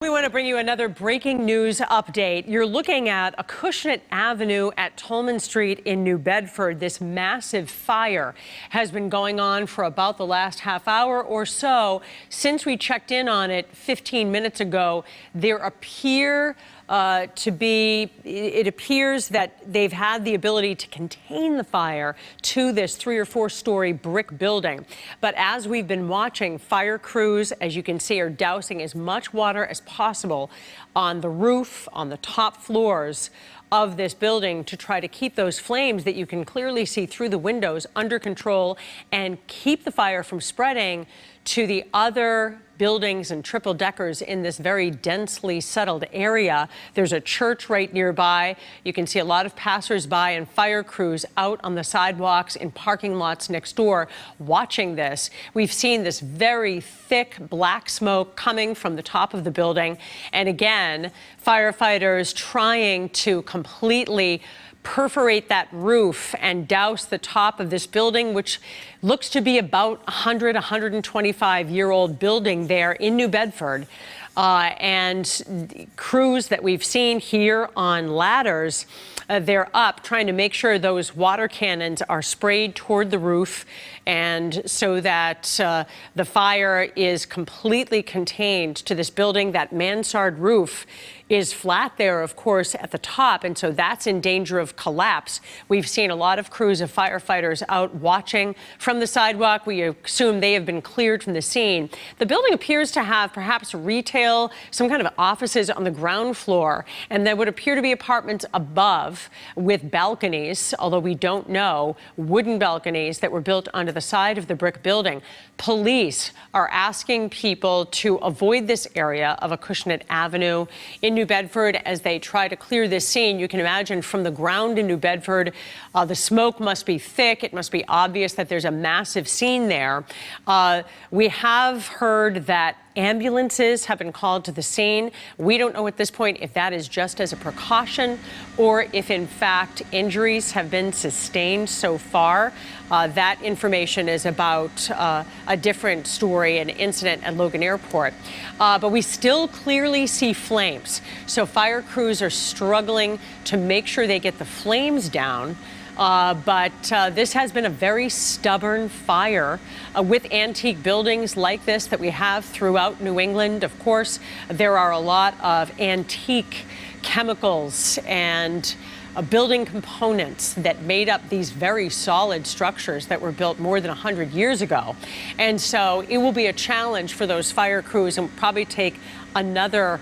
We want to bring you another breaking news update. You're looking at Acushnet Avenue at Tolman Street in New Bedford. This massive fire has been going on for about the last half hour or so. Since we checked in on it 15 minutes ago, it appears that they've had the ability to contain the fire to this 3 or 4 story brick building. But as we've been watching, fire crews, as you can see, are dousing as much water as possible on the roof, on the top floors of this building to try to keep those flames that you can clearly see through the windows under control and keep the fire from spreading to the other buildings and triple deckers in this very densely settled area. There's a church right nearby. You can see a lot of passersby and fire crews out on the sidewalks in parking lots next door watching this. We've seen this very thick black smoke coming from the top of the building. And again, firefighters trying to completely perforate that roof and douse the top of this building, which looks to be about 125-year-old building there in New Bedford. And crews that we've seen here on ladders, they're up trying to make sure those water cannons are sprayed toward the roof, and so that the fire is completely contained to this building. That mansard roof is flat there, of course, at the top, and so that's in danger of collapse. We've seen a lot of crews of firefighters out watching from the sidewalk. We assume they have been cleared from the scene. The building appears to have perhaps retail, some kind of offices on the ground floor, and there would appear to be apartments above with balconies, although we don't know, wooden balconies that were built onto the side of the brick building. Police are asking people to avoid this area of Acushnet Avenue in New Bedford as they try to clear this scene. You can imagine from the ground in New Bedford, the smoke must be thick. It must be obvious that there's a massive scene there. We have heard that ambulances have been called to the scene. We don't know at this point if that is just as a precaution or if, in fact, injuries have been sustained so far. That information is about a different story, an incident at Logan Airport. But we still clearly see flames. So fire crews are struggling to make sure they get the flames down. But this has been a very stubborn fire with antique buildings like this that we have throughout New England. Of course, there are a lot of antique chemicals and building components that made up these very solid structures that were built more than 100 years ago. And so it will be a challenge for those fire crews and probably take another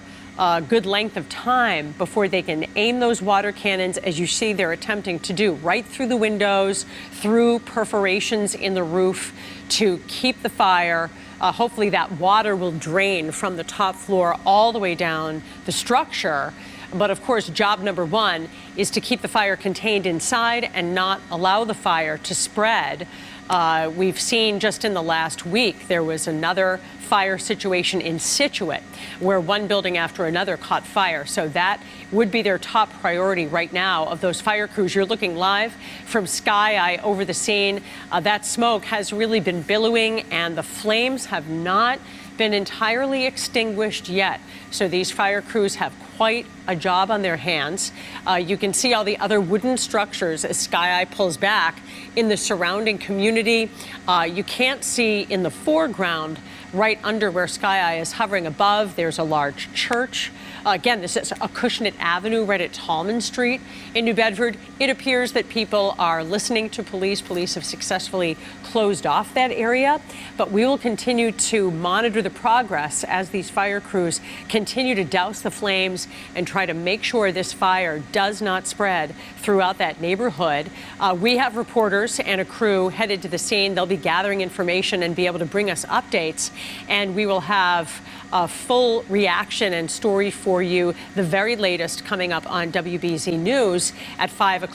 good length of time before they can aim those water cannons, as you see they're attempting to do, right through the windows, through perforations in the roof to keep the fire. Hopefully that water will drain from the top floor all the way down the structure. But of course, job number one is to keep the fire contained inside and not allow the fire to spread. We've seen just in the last week, there was another fire situation in Scituate where one building after another caught fire. So that would be their top priority right now of those fire crews. You're looking live from Sky Eye over the scene. That smoke has really been billowing and the flames have not been entirely extinguished yet. So these fire crews have quite a job on their hands. You can see all the other wooden structures as Sky Eye pulls back in the surrounding community. You can't see in the foreground right under where Sky Eye is hovering above. There's a large church. Again, this is Acushnet Avenue right at Tolman Street in New Bedford. It appears that people are listening to police. Police have successfully closed off that area, but we will continue to monitor the progress as these fire crews continue to douse the flames and try to make sure this fire does not spread throughout that neighborhood. We have reporters and a crew headed to the scene. They'll be gathering information and be able to bring us updates, and we will have a full reaction and story for you, the very latest coming up on WBZ News at 5 o'clock.